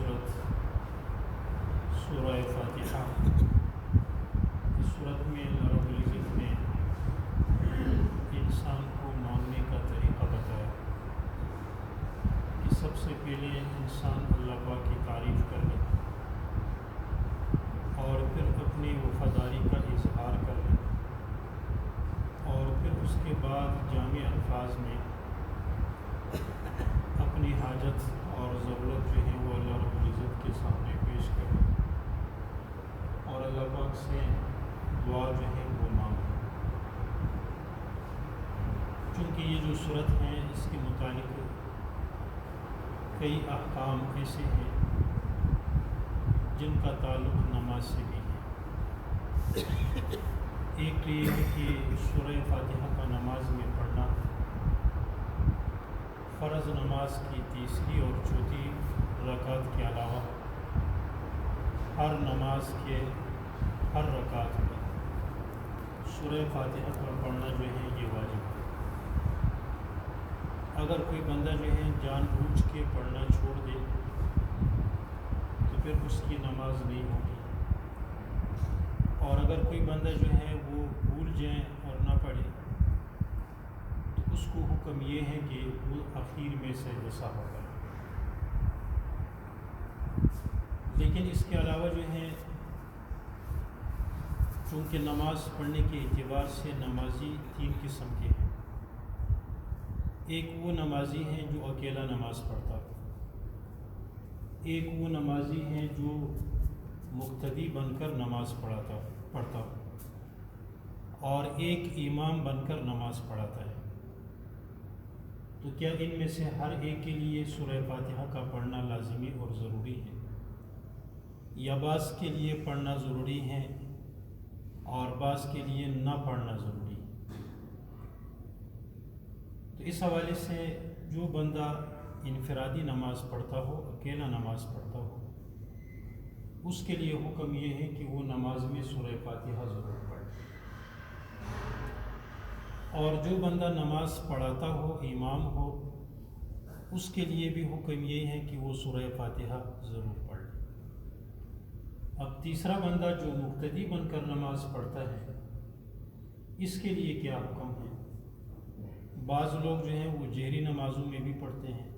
صورت سورہ فاتحہ، اس صورت میں اللہ رب العزت نے انسان کو ماننے کا طریقہ بتایا کہ سب سے پہلے انسان اللہ پاک کی تعریف کر لے اور پھر اپنی وفاداری کا اظہار کر لے، اور پھر اس کے بعد جامع الفاظ میں اپنی حاجت اور ضرورت جو ہے وہ اللہ رب العزت کے سامنے پیش کرے اور اللہ پاک سے دعا جو ہے وہ مانگے۔ چونکہ یہ جو صورت ہے اس کے متعلق کئی احکام ایسے ہیں جن کا تعلق نماز سے بھی ہے۔ ایک تو یہ ہے کہ سورہ فاتحہ کا نماز میں پڑھنا فرض نماز کی تیسری اور چوتھی رکعت کے علاوہ ہر نماز کے ہر رکعت میں سورہ فاتحہ کا پڑھنا جو ہے یہ واجب ہے۔ اگر کوئی بندہ جو ہے جان بوجھ کے پڑھنا چھوڑ دے تو پھر اس کی نماز نہیں ہوگی، اور اگر کوئی بندہ جو ہے وہ بھول جائے اور نہ پڑھے تو اس کو حکم یہ ہے کہ وہ اخیر میں سجدہ سہو کرے۔ لیکن اس کے علاوہ جو ہے چونکہ نماز پڑھنے کے اعتبار سے نمازی تین قسم کے ہیں۔ ایک وہ نمازی ہیں جو اکیلا نماز پڑھتا ہے، ایک وہ نمازی ہیں جو مقتدی بن کر نماز پڑھتا ہے، اور ایک امام بن کر نماز پڑھاتا ہے۔ تو کیا ان میں سے ہر ایک کے لیے سورہ فاتحہ کا پڑھنا لازمی اور ضروری ہے، یا بعض کے لیے پڑھنا ضروری ہے اور بعض کے لیے نہ پڑھنا ضروری ہے؟ تو اس حوالے سے جو بندہ انفرادی نماز پڑھتا ہو، اکیلا نماز پڑھتا ہو، اس کے لیے حکم یہ ہے کہ وہ نماز میں سورہ فاتحہ ضرور پڑھے، اور جو بندہ نماز پڑھاتا ہو، امام ہو، اس کے لیے بھی حکم یہ ہے کہ وہ سورہ فاتحہ ضرور پڑھے۔ اب تیسرا بندہ جو مقتدی بن کر نماز پڑھتا ہے، اس کے لیے کیا حکم ہے؟ بعض لوگ جو ہیں وہ جہری نمازوں میں بھی پڑھتے ہیں،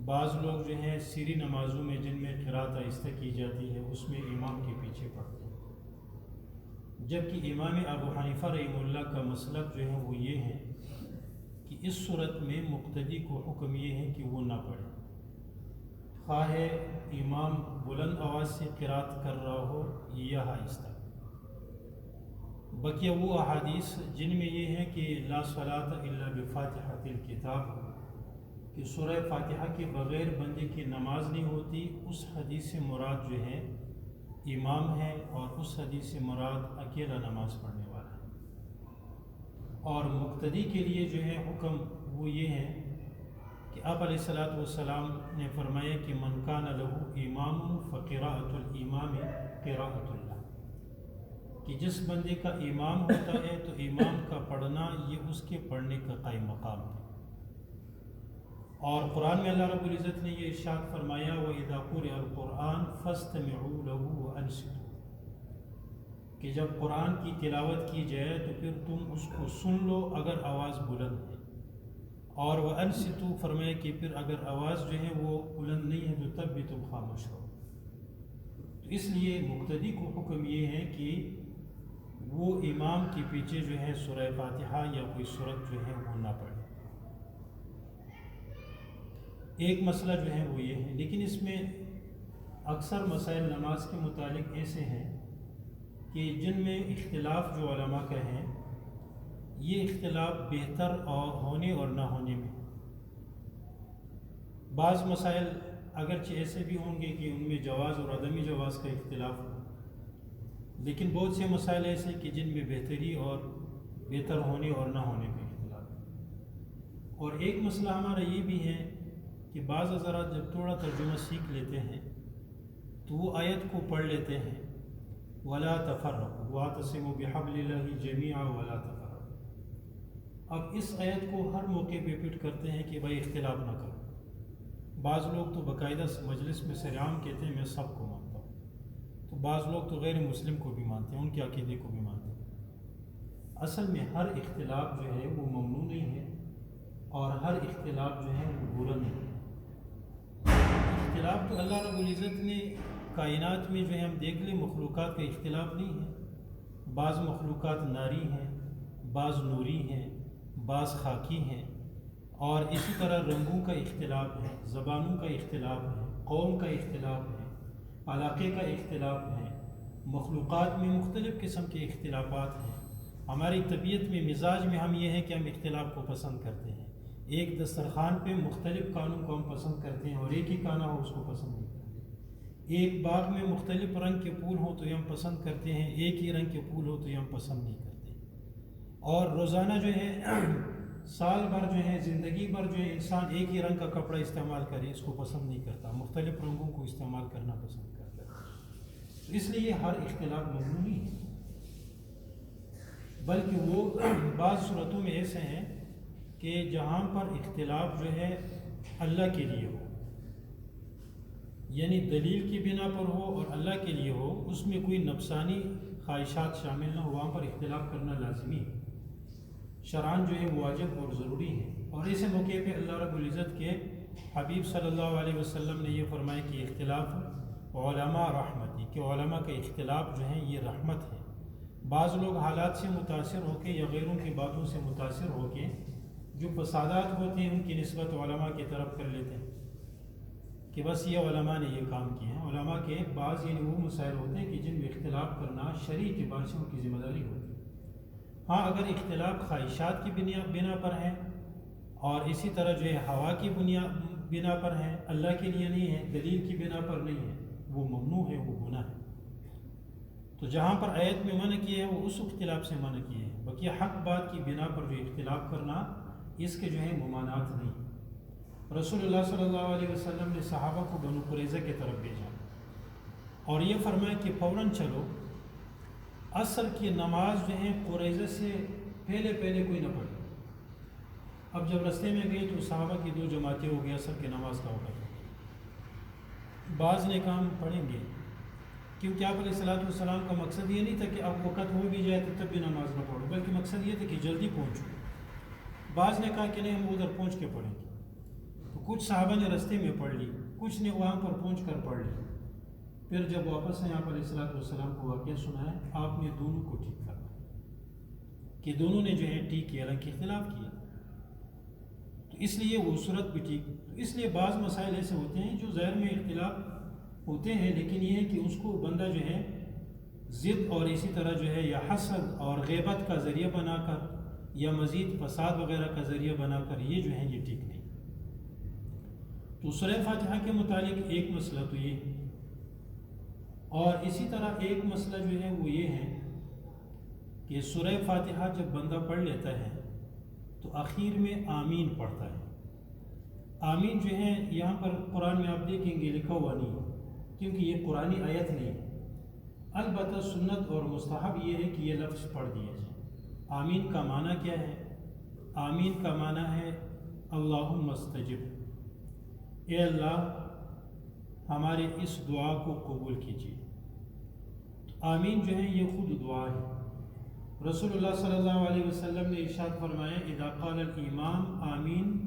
بعض لوگ جو ہیں سری نمازوں میں جن میں قرات آہستہ کی جاتی ہے اس میں امام کے پیچھے پڑھتے ہیں، جبکہ امام ابو حنیفہ رحمہ اللہ کا مسلک جو ہے وہ یہ ہے کہ اس صورت میں مقتدی کو حکم یہ ہے کہ وہ نہ پڑھے، خواہ امام بلند آواز سے قرات کر رہا ہو یا آہستہ۔ بقیہ وہ احادیث جن میں یہ ہے کہ لا صلاۃ الا بفاتحۃ الکتاب، کہ سورہ فاتحہ کے بغیر بندے کی نماز نہیں ہوتی، اس حدیث سے مراد جو ہے امام ہے، اور اس حدیث سے مراد اکیلا نماز پڑھنے والا ہے۔ اور مقتدی کے لیے جو ہے حکم وہ یہ ہے کہ آپ علیہ الصلاۃ والسلام نے فرمایا کہ من کان لہ امام فقراءۃ الامام قراءۃ اللہ، کہ جس بندے کا امام ہوتا ہے تو امام کا پڑھنا یہ اس کے پڑھنے کا قائم مقام ہے۔ اور قرآن میں اللہ رب العزت نے یہ ارشاد فرمایا وَإِذَا قُرِئَ الْقُرْآنُ فَاسْتَمِعُوا لَهُ وَأَنصِتُوا، کہ جب قرآن کی تلاوت کی جائے تو پھر تم اس کو سن لو اگر آواز بلند ہے، اور وَأَنصِتُوا فرمایا کہ پھر اگر آواز جو ہے وہ بلند نہیں ہے تو تب بھی تم خاموش رہو۔ تو اس لیے مقتدی کو حکم یہ ہے کہ وہ امام کے پیچھے جو ہے سورہ فاتحہ یا کوئی سورت جو ہے وہ نہ پڑھے۔ ایک مسئلہ جو ہے وہ یہ ہے، لیکن اس میں اکثر مسائل نماز کے متعلق ایسے ہیں کہ جن میں اختلاف جو علماء کا ہے، یہ اختلاف بہتر اور ہونے اور نہ ہونے میں۔ بعض مسائل اگرچہ ایسے بھی ہوں گے کہ ان میں جواز اور عدمی جواز کا اختلاف ہو، لیکن بہت سے مسائل ایسے کہ جن میں بہتری اور بہتر ہونے اور نہ ہونے کا اختلاف ہے۔ اور ایک مسئلہ ہمارا یہ بھی ہے کہ بعض حضرات جب تھوڑا ترجمہ سیکھ لیتے ہیں تو وہ آیت کو پڑھ لیتے ہیں وَلَا تَفَرَّقُوا وَاعْتَصِمُوا بِحَبْلِ اللَّهِ جَمِيعًا وَلَا تَفَرَّقُوا۔ اب اس آیت کو ہر موقع پہ فٹ کرتے ہیں کہ بھائی اختلاف نہ کرو، بعض لوگ تو باقاعدہ مجلس میں سرعام کہتے ہیں میں سب کو مانتا ہوں، تو بعض لوگ تو غیر مسلم کو بھی مانتے ہیں، ان کے عقیدے کو بھی مانتے ہیں۔ اصل میں ہر اختلاف جو ہے وہ ممنوع نہیں ہے، اور ہر اختلاف جو ہے وہ برا نہیں ہے۔ اختلاف تو اللہ رب العزت نے کائنات میں جو ہے ہم دیکھ لیں مخلوقات کا اختلاف نہیں ہے، بعض مخلوقات ناری ہیں، بعض نوری ہیں، بعض خاکی ہیں، اور اسی طرح رنگوں کا اختلاف ہے، زبانوں کا اختلاف ہے، قوم کا اختلاف ہے، علاقے کا اختلاف ہے، مخلوقات میں مختلف قسم کے اختلافات ہیں۔ ہماری طبیعت میں مزاج میں ہم یہ ہے کہ ہم اختلاف کو پسند کرتے ہیں، ایک دسترخوان پہ مختلف کھانوں کو ہم پسند کرتے ہیں اور ایک ہی کھانا ہو اس کو پسند نہیں کرتے، ایک باغ میں مختلف رنگ کے پھول ہو تو یہ ہم پسند کرتے ہیں، ایک ہی رنگ کے پھول ہو تو یہ ہم پسند نہیں کرتے۔ اور روزانہ جو ہے سال بھر جو ہے زندگی بھر جو ہے انسان ایک ہی رنگ کا کپڑا استعمال کرے اس کو پسند نہیں کرتا، مختلف رنگوں کو استعمال کرنا پسند کرتا ہے۔ اس لیے ہر اختلاف ممنوع نہیں ہے، بلکہ وہ بعض صورتوں میں ایسے ہیں کہ جہاں پر اختلاف جو ہے اللہ کے لیے ہو، یعنی دلیل کی بنا پر ہو اور اللہ کے لیے ہو، اس میں کوئی نفسانی خواہشات شامل نہ ہو، وہاں پر اختلاف کرنا لازمی ہے، شرعاً جو ہے واجب اور ضروری ہے۔ اور ایسے موقع پہ اللہ رب العزت کے حبیب صلی اللہ علیہ وسلم نے یہ فرمایا کہ اختلاف علماء رحمتی، کہ علماء کا اختلاف جو ہے یہ رحمت ہے۔ بعض لوگ حالات سے متاثر ہو کے یا غیروں کی باتوں سے متاثر ہو کے جو فسادات ہوتے ہیں ان کی نسبت علماء کی طرف کر لیتے ہیں کہ بس یہ علماء نے یہ کام کیے ہیں۔ علماء کے بعض یعنی وہ مسائل ہوتے ہیں کہ جن میں اختلاف کرنا شرعی اعتبار سے ان کی ذمہ داری ہوتی ہے۔ ہاں اگر اختلاف خواہشات کی بنا پر ہے اور اسی طرح جو ہے ہوا کی بنا پر ہے، اللہ کے لیے نہیں ہے، دلیل کی بنا پر نہیں ہے، وہ ممنوع ہے، وہ گناہ ہے۔ تو جہاں پر آیت میں منع کیا ہے وہ اس اختلاف سے منع کیا ہے، بقیہ حق بات کی بنا پر جو اختلاف کرنا اس کے جو ہے ممانعات نہیں۔ رسول اللہ صلی اللہ علیہ وسلم نے صحابہ کو بنو قریظہ کی طرف بھیجا اور یہ فرمایا کہ فوراً چلو، عصر کی نماز جو ہے قریظہ سے پہلے کوئی نہ پڑھے۔ اب جب رستے میں گئے تو صحابہ کی دو جماعتیں ہو گئی، عصر کی نماز کا وقت، بعض نے کہا ہم پڑھیں گے، کیونکہ آپ علیہ السلام کا مقصد یہ نہیں تھا کہ اب وقت ہو بھی جائے تو تب بھی نماز نہ پڑھو، بلکہ مقصد یہ تھا کہ جلدی پہنچو۔ بعض نے کہا کہ نہیں ہم ادھر پہنچ کے پڑھیں گے، تو کچھ صحابہ نے رستے میں پڑھ لی، کچھ نے وہاں پر پہنچ کر پڑھ لی۔ پھر جب واپس ہیں آپ علیہ السلام کو واقعہ سنا ہے، آپ نے دونوں کو ٹھیک کرنا کہ دونوں نے جو ہے ٹھیک کیا، حالانکہ اختلاف کیا، تو اس لیے وہ صورت بھی ٹھیک۔ تو اس لیے بعض مسائل ایسے ہوتے ہیں جو ظاہر میں اختلاف ہوتے ہیں، لیکن یہ ہے کہ اس کو بندہ جو ہے ضد اور اسی طرح جو ہے یا حسد اور غیبت کا ذریعہ بنا کر یا مزید فساد وغیرہ کا ذریعہ بنا کر یہ جو ہے یہ ٹھیک نہیں۔ تو سورہ فاتحہ کے متعلق ایک مسئلہ تو یہ ہے، اور اسی طرح ایک مسئلہ جو ہے وہ یہ ہے کہ سورہ فاتحہ جب بندہ پڑھ لیتا ہے تو آخر میں آمین پڑھتا ہے۔ آمین جو ہے یہاں پر قرآن میں آپ دیکھیں گے لکھا ہوا نہیں ہے، کیونکہ یہ قرآنی آیت نہیں ہے، البتہ سنت اور مستحب یہ ہے کہ یہ لفظ پڑھ دیا جائے۔ آمین کا معنی کیا ہے؟ آمین کا معنی ہے اللہم استجب، اے اللہ ہمارے اس دعا کو قبول کیجیے۔ آمین جو ہے یہ خود دعا ہے۔ رسول اللہ صلی اللہ علیہ وسلم نے ارشاد فرمایا اذا قال الامام آمین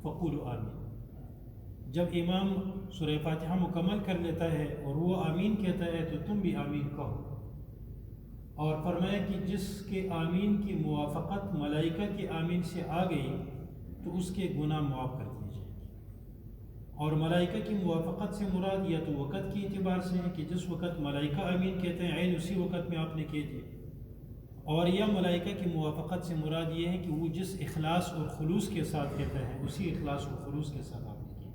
فقولوا آمین، جب امام سورہ فاتحہ مکمل کر لیتا ہے اور وہ آمین کہتا ہے تو تم بھی آمین کہو، اور فرمایا کہ جس کے آمین کی موافقت ملائکہ کے آمین سے آ گئی تو اس کے گناہ معاف کر دیے جائیں گے۔ اور ملائکہ کی موافقت سے مراد یا تو وقت کے اعتبار سے ہے کہ جس وقت ملائکہ آمین کہتے ہیں عین اسی وقت میں آپ نے کہہ دیا، اور یا ملائکہ کی موافقت سے مراد یہ ہے کہ وہ جس اخلاص اور خلوص کے ساتھ کہتا ہے اسی اخلاص اور خلوص کے ساتھ آپ نے کیا،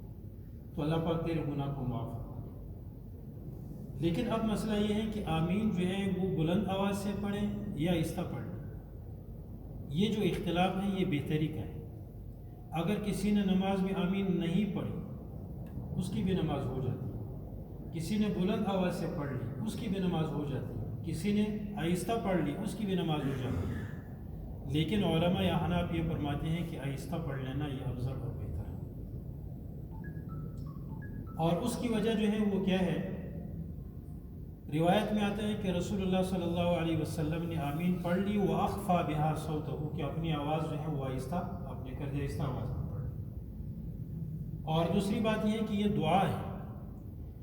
تو اللہ پاک تیرے گناہ کو معاف کرے۔ لیکن اب مسئلہ یہ ہے کہ آمین جو ہے وہ بلند آواز سے پڑھیں یا آہستہ پڑھیں، یہ جو اختلاف ہے یہ بہتری کا ہے۔ اگر کسی نے نماز میں آمین نہیں پڑھی اس کی بھی نماز ہو جاتی ہے، کسی نے بلند آواز سے پڑھ لی اس کی بھی نماز ہو جاتی ہے، کسی نے آہستہ پڑھ لی اس کی بھی نماز ہو جاتی ہے، لیکن علماء یا حناف یہ فرماتے ہیں کہ آہستہ پڑھ لینا یہ افضل اور بہتر ہے۔ اور اس کی وجہ جو ہے وہ کیا ہے؟ روایت میں آتا ہے کہ رسول اللہ صلی اللہ علیہ وسلم نے آمین پڑھ لی وَأَخْفَى بِهَا صَوْتَهُ، کہ اپنی آواز جو ہے وہ آہستہ آپ نے کر دیا، آہستہ آواز میں پڑھ لی۔ اور دوسری بات یہ ہے کہ یہ دعا ہے۔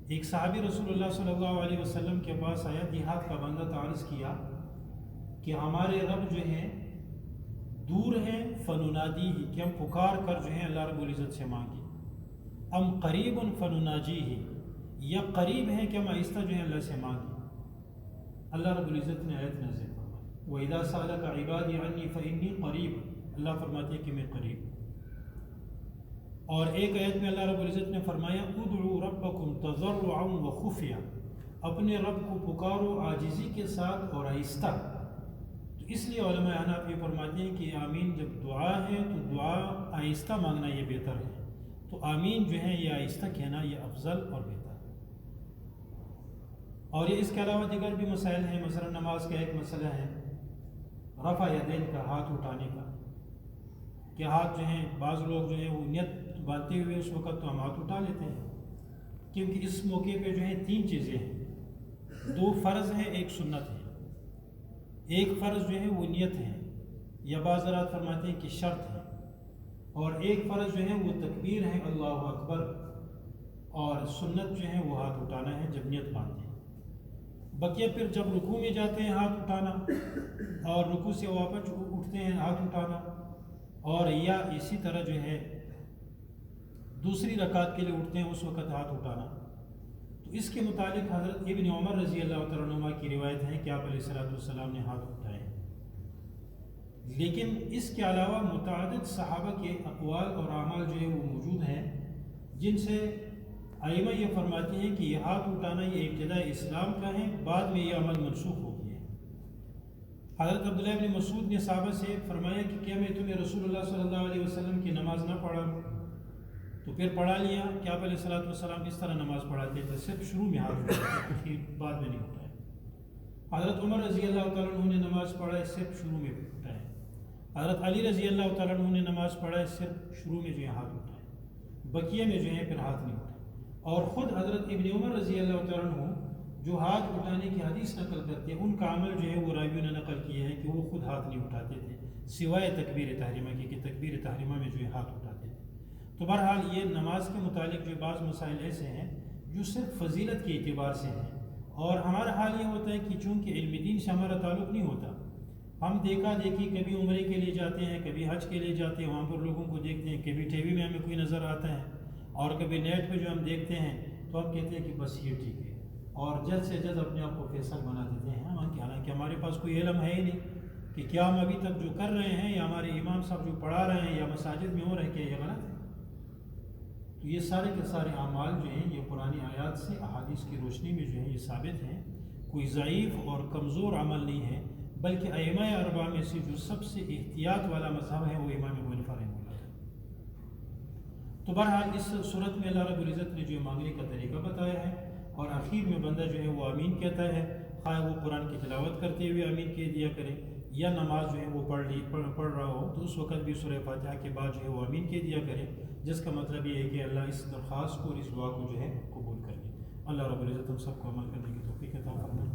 ایک صحابی رسول اللہ صلی اللہ علیہ وسلم کے پاس آیا، دیہات کا بندہ، عرض کیا کہ ہمارے رب جو ہیں دور ہیں، فننادیہ، کہ ہم پکار کر جو ہے اللہ رب العزت سے مانگے، ام قریب فنناجیہ، یا قریب ہیں کہ ہم آہستہ جو ہے اللہ سے مانگیں۔ اللہ رب العزت نے آیت نازل فرمائی، وَإِذَا سَأَلَكَ عِبَادِي عَنِّي فَإِنِّي قَرِيبٌ، اللہ فرماتے ہیں کہ میں قریب۔ اور ایک آیت میں اللہ رب العزت نے فرمایا ادعوا ربکم تضرعا وخفیا، اپنے رب کو پکارو عاجزی کے ساتھ اور آہستہ۔ تو اس لیے علماء احناف یہ فرماتے ہیں کہ آمین جب دعا ہے تو دعا آہستہ مانگنا یہ بہتر ہے، تو آمین جو ہے یہ آہستہ کہنا یہ افضل اور بہتر ہے۔ اور یہ اس کے علاوہ دیگر بھی مسائل ہیں، مثلا نماز کا ایک مسئلہ ہے رفع یدین کا، ہاتھ اٹھانے کا، کہ ہاتھ جو ہیں بعض لوگ جو ہیں وہ نیت باندھتے ہوئے اس وقت تو ہم ہاتھ اٹھا لیتے ہیں، کیونکہ اس موقع پہ جو ہے تین چیزیں ہیں، دو فرض ہیں ایک سنت ہے۔ ایک فرض جو ہے وہ نیت ہے، یا بعض حضرات فرماتے ہیں کہ شرط ہے، اور ایک فرض جو ہے وہ تکبیر ہے اللہ اکبر، اور سنت جو ہے وہ ہاتھ اٹھانا ہے جب نیت باندھتے ہیں۔ بقیہ پھر جب رکوع میں جاتے ہیں ہاتھ اٹھانا، اور رکوع سے واپس اٹھتے ہیں ہاتھ اٹھانا، اور یا اسی طرح جو ہے دوسری رکعت کے لیے اٹھتے ہیں اس وقت ہاتھ اٹھانا۔ تو اس کے متعلق حضرت ابن عمر رضی اللہ تعالیٰ عنہ کی روایت ہے کہ آپ علیہ السلام نے ہاتھ اٹھائے، لیکن اس کے علاوہ متعدد صحابہ کے اقوال اور اعمال جو ہے وہ موجود ہیں، جن سے ائمہ یہ فرماتے ہیں کہ یہ ہاتھ اٹھانا یہ ابتداء اسلام کا ہے، بعد میں یہ عمل منسوخ ہو گیا ہے۔ حضرت عبداللہ بن مسعود نے صحابہ سے فرمایا کہ کیا میں تمہیں رسول اللہ صلی اللہ علیہ وسلم کی نماز نہ پڑھا؟ تو پھر پڑھا لیا کہ آپ علیہ السلام اس طرح نماز پڑھاتے تھے، صرف شروع میں ہاتھ اٹھاتے، بعد میں نہیں اٹھائے۔ حضرت عمر رضی اللہ تعالیٰ عنہ نے نماز پڑھائے، صرف شروع میں اٹھائے۔ حضرت علی رضی اللہ تعالیٰ عنہ نے نماز پڑھائے، صرف شروع میں جو ہے ہاتھ اٹھائے، بقیہ میں جو ہے پھر ہاتھ نہیں اٹھائے۔ اور خود حضرت ابن عمر رضی اللہ تعالیٰ عنہ جو ہاتھ اٹھانے کی حدیث نقل کرتے ہیں، ان کا عمل جو ہے وہ راویوں نے نقل کیا ہے کہ وہ خود ہاتھ نہیں اٹھاتے تھے سوائے تکبیر تحریمہ کی، کہ تکبیر تحریمہ میں جو ہے ہاتھ اٹھاتے تھے۔ تو بہرحال یہ نماز کے متعلق جو بعض مسائل ایسے ہیں جو صرف فضیلت کے اعتبار سے ہیں، اور ہمارا حال یہ ہوتا ہے کہ چونکہ علم دین سے ہمارا تعلق نہیں ہوتا، ہم دیکھا دیکھی کبھی عمرے کے لیے جاتے ہیں، کبھی حج کے لیے جاتے ہیں، وہاں پر لوگوں کو دیکھتے ہیں، کبھی ٹی وی میں ہمیں کوئی نظر آتا ہے، اور کبھی نیٹ پہ جو ہم دیکھتے ہیں تو ہم کہتے ہیں کہ بس یہ ٹھیک ہے، اور جلد سے جلد اپنے آپ کو فیصل بنا دیتے ہیں۔ حالانکہ ہمارے پاس کوئی علم ہے ہی نہیں کہ کیا ہم ابھی تک جو کر رہے ہیں، یا ہمارے امام صاحب جو پڑھا رہے ہیں یا مساجد میں ہو رہے ہیں، کیا یہ غلط ہے؟ تو یہ سارے کے سارے اعمال جو ہیں یہ قرآن آیات سے احادیث کی روشنی میں جو ہیں یہ ثابت ہیں، کوئی ضعیف اور کمزور عمل نہیں ہے، بلکہ ائمہ اربعہ میں سے جو سب سے احتیاط والا مذہب ہے وہ امام ابو حنیفہ رحمہ اللہ ہے۔ تو بہرحال اس صورت میں اللہ رب العزت نے جو مانگنے کا طریقہ بتایا ہے، اور آخر میں بندہ جو ہے وہ آمین کہتا ہے، خواہ وہ قرآن کی تلاوت کرتے ہوئے آمین کہہ دیا کرے، یا نماز جو ہے وہ پڑھ رہا ہو تو اس وقت بھی سورہ فاتحہ کے بعد جو ہے وہ آمین کہہ دیا کرے، جس کا مطلب یہ ہے کہ اللہ اس درخواست کو اور اس دعا کو جو ہے قبول کر لے۔ اللہ رب العزت ہم سب کو عمل کرنے کی توفیق عطا فرمائے۔